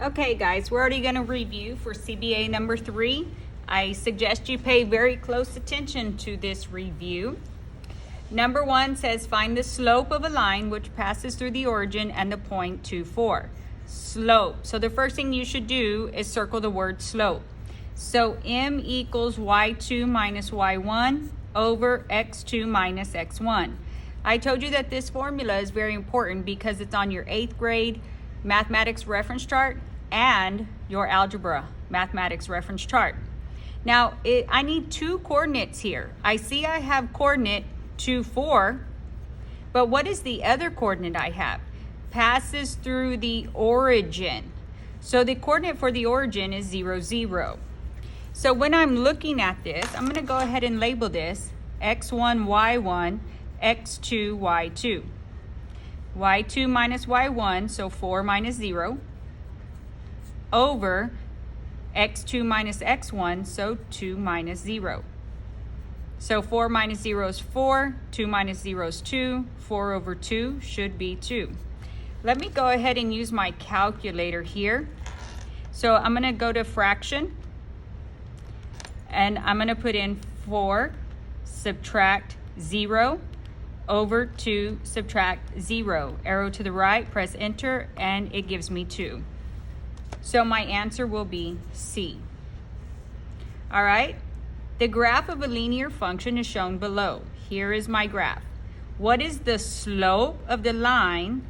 Okay guys, we're already going to review for CBA number 3. I suggest you pay very close attention to this review. Number 1 says find the slope of a line which passes through the origin and the point 2, 4. Slope. So the first thing you should do is circle the word slope. So m equals y2 minus y1 over x2 minus x1. I told you that this formula is very important because it's on your 8th grade mathematics reference chart and your algebra mathematics reference chart. Now, I need 2 coordinates here. I see I have coordinate 2, 4, but what is the other coordinate I have? Passes through the origin. So the coordinate for the origin is 0, 0. So when I'm looking at this, I'm going to go ahead and label this x1, y1, x2, y2. y2 minus y1, so 4 minus 0, over x2 minus x1, so 2 minus 0. So 4 minus 0 is 4, 2 minus 0 is 2, 4 over 2 should be 2. Let me go ahead and use my calculator here. So I'm going to go to fraction, and I'm going to put in 4, subtract 0, over 2, subtract 0. Arrow to the right, press enter, and it gives me 2. So my answer will be C. All right, the graph of a linear function is shown below. Here is my graph. What is the slope of the line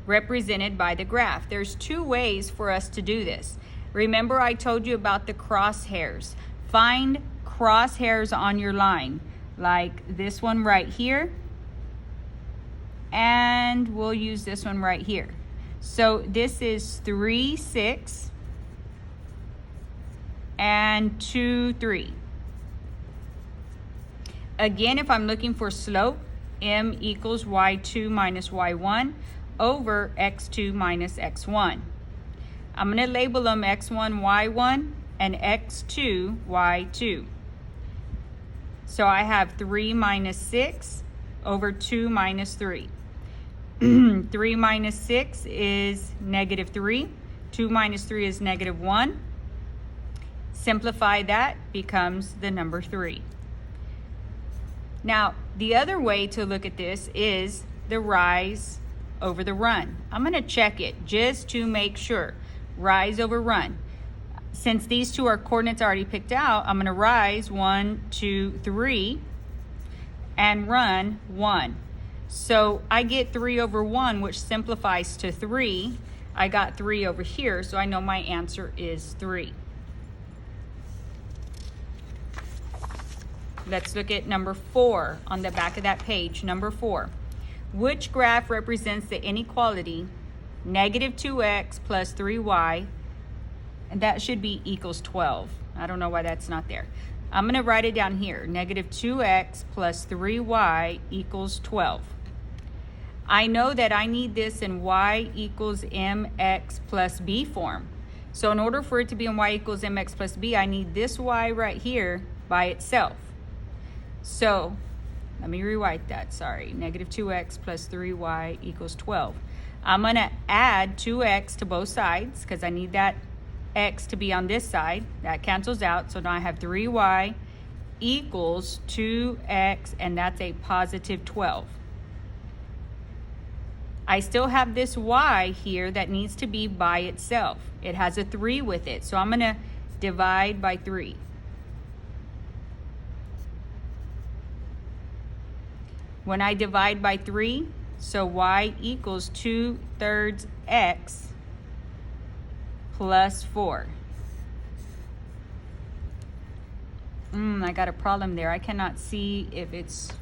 represented by the graph? There's 2 ways for us to do this. Remember I told you about the crosshairs. Find crosshairs on your line, like this one right here, and we'll use this one right here. So this is 3, 6, and 2, 3. Again, if I'm looking for slope, m equals y2 minus y1 over x2 minus x1. I'm going to label them x1, y1, and x2, y2. So I have 3 minus 6 over 2 minus 3. 3 minus 6 is negative 3. 2 minus 3 is negative 1. Simplify that, becomes the number 3. Now, the other way to look at this is the rise over the run. I'm going to check it just to make sure. Rise over run. Since these 2 are coordinates already picked out, I'm going to rise 1, 2, 3, and run 1. So I get 3 over 1, which simplifies to 3. I got 3 over here, so I know my answer is 3. Let's look at number 4 on the back of that page. Number 4. Which graph represents the inequality negative 2x plus 3y, and that should be equals 12. I don't know why that's not there. I'm going to write it down here. Negative 2x plus 3y equals 12. I know that I need this in y equals mx plus b form. So in order for it to be in y equals mx plus b, I need this y right here by itself. So let me rewrite that, sorry. Negative 2x plus 3y equals 12. I'm going to add 2x to both sides because I need that x to be on this side. That cancels out, so now I have 3y equals 2x, and that's a positive 12. I still have this y here that needs to be by itself. It has a 3 with it, so I'm going to divide by 3. When I divide by 3, so y equals 2/3 x plus 4. I got a problem there. I cannot see if it's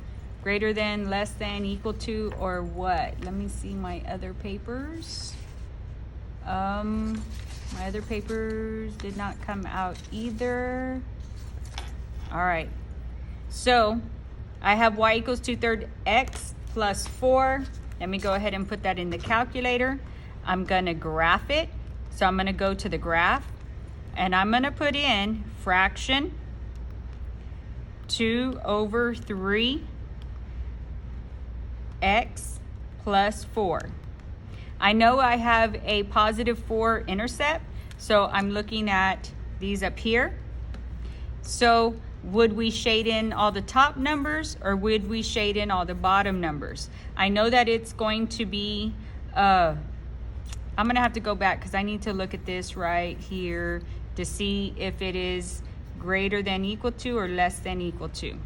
greater than, less than, equal to, or what. Let me see my other papers. My other papers did not come out either. All right. So I have y equals 2/3 x plus 4. Let me go ahead and put that in the calculator. I'm going to graph it. So I'm going to go to the graph, and I'm going to put in fraction 2 over 3 x plus 4. I know I have a positive 4 intercept, so I'm looking at these up here. So would we shade in all the top numbers or would we shade in all the bottom numbers? I know that it's going to be, I'm gonna have to go back because I need to look at this right here to see if it is greater than equal to or less than equal to.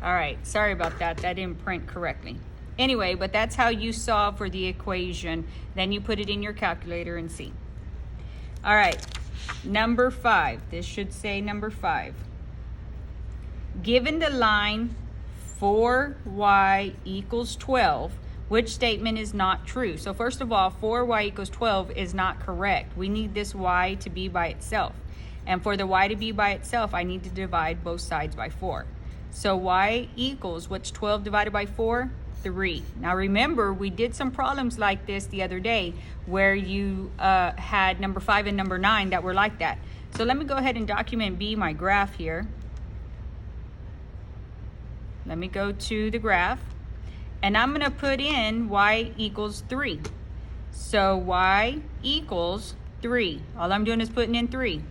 All right, sorry about that. That didn't print correctly. Anyway, but that's how you solve for the equation. Then you put it in your calculator and see. All right, number 5. This should say number 5. Given the line 4y equals 12, which statement is not true? So first of all, 4y equals 12 is not correct. We need this y to be by itself. And for the y to be by itself, I need to divide both sides by 4. So y equals, what's 12 divided by 4? 3. Now remember, we did some problems like this the other day where you had number 5 and number 9 that were like that. So let me go ahead and document B, my graph here. Let me go to the graph. And I'm going to put in y equals 3. So y equals 3. All I'm doing is putting in 3.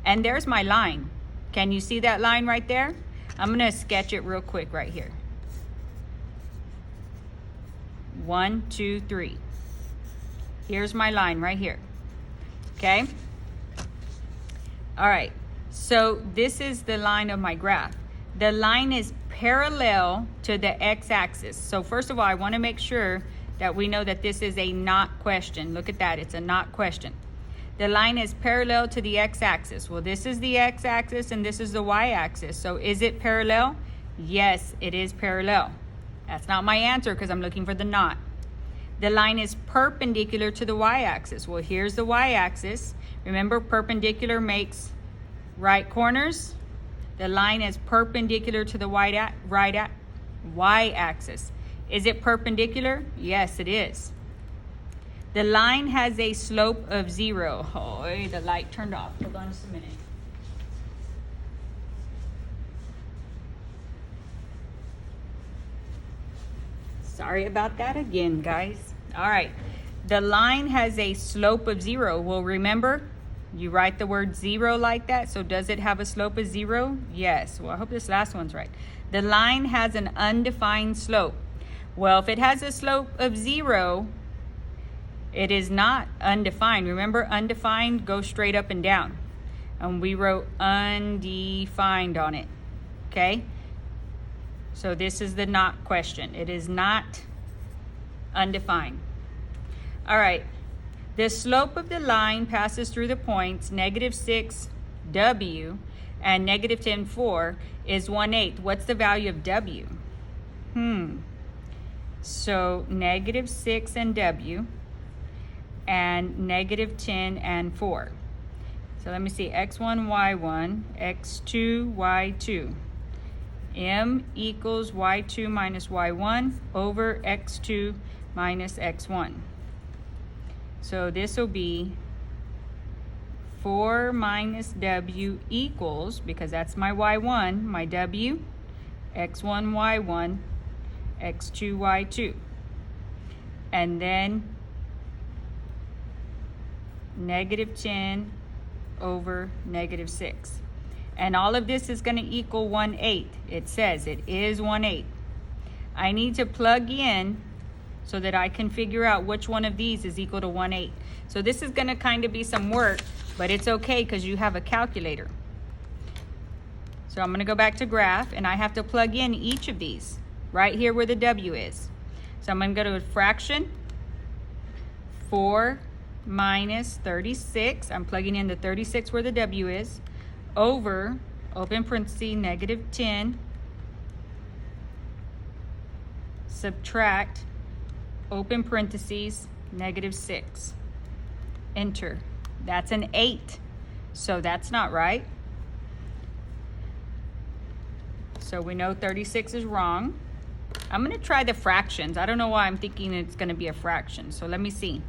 And there's my line. Can you see that line right there? I'm going to sketch it real quick right here. 1, 2, 3. Here's my line right here. Okay? All right. So this is the line of my graph. The line is parallel to the x-axis. So first of all, I want to make sure that we know that this is a not question. Look at that. It's a not question. The line is parallel to the x-axis. Well, this is the x-axis and this is the y-axis. So is it parallel? Yes, it is parallel. That's not my answer because I'm looking for the not. The line is perpendicular to the y-axis. Well, here's the y-axis. Remember, perpendicular makes right corners. The line is perpendicular to the y-axis. Is it perpendicular? Yes, it is. The line has a slope of 0. Oh, the light turned off. Hold on just a minute. Sorry about that again, guys. All right. The line has a slope of 0. Well, remember, you write the word 0 like that. So does it have a slope of 0? Yes. Well, I hope this last one's right. The line has an undefined slope. Well, if it has a slope of 0, it is not undefined. Remember, undefined goes straight up and down. And we wrote undefined on it. Okay? So this is the not question. It is not undefined. All right. The slope of the line passes through the points -6w and -10,4 is 1/8. What's the value of w? So -6 and w and -10 and 4. So let me see. x1, y1, x2, y2. M equals y2 minus y1 over x2 minus x1. So this will be 4 minus w equals, because that's my y1, my w, x1, y1, x2, y2. And then -10 over -6. And all of this is going to equal 1/8. It says it is 1/8. I need to plug in so that I can figure out which one of these is equal to 1/8. So this is going to kind of be some work, but it's okay because you have a calculator. So I'm going to go back to graph, and I have to plug in each of these right here where the w is. So I'm going to go to a fraction. 4 minus 36. I'm plugging in the 36 where the w is. Over, open parenthesis, -10, subtract, open parentheses, -6. Enter. That's an 8. So that's not right. So we know 36 is wrong. I'm going to try the fractions. I don't know why I'm thinking it's going to be a fraction. So let me see.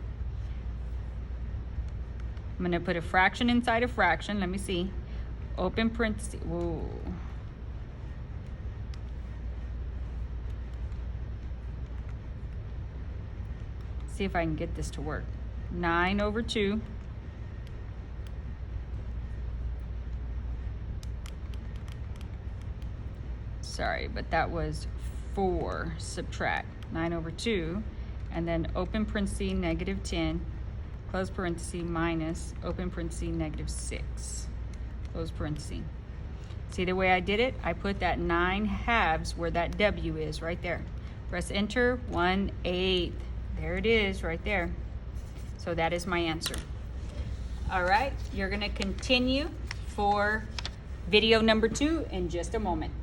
I'm going to put a fraction inside a fraction. Let me see. Open parentheses. Whoa. see if I can get this to work. 9 over 2. Sorry, but that was 4. Subtract 9 over 2, and then open parenthesis negative 10, close parenthesis minus open parenthesis negative 6, close parenthesis. See the way I did it? I put that 9/2 where that W is right there. Press enter, 1/8. There it is right there. So that is my answer. All right, you're gonna continue for video number 2 in just a moment.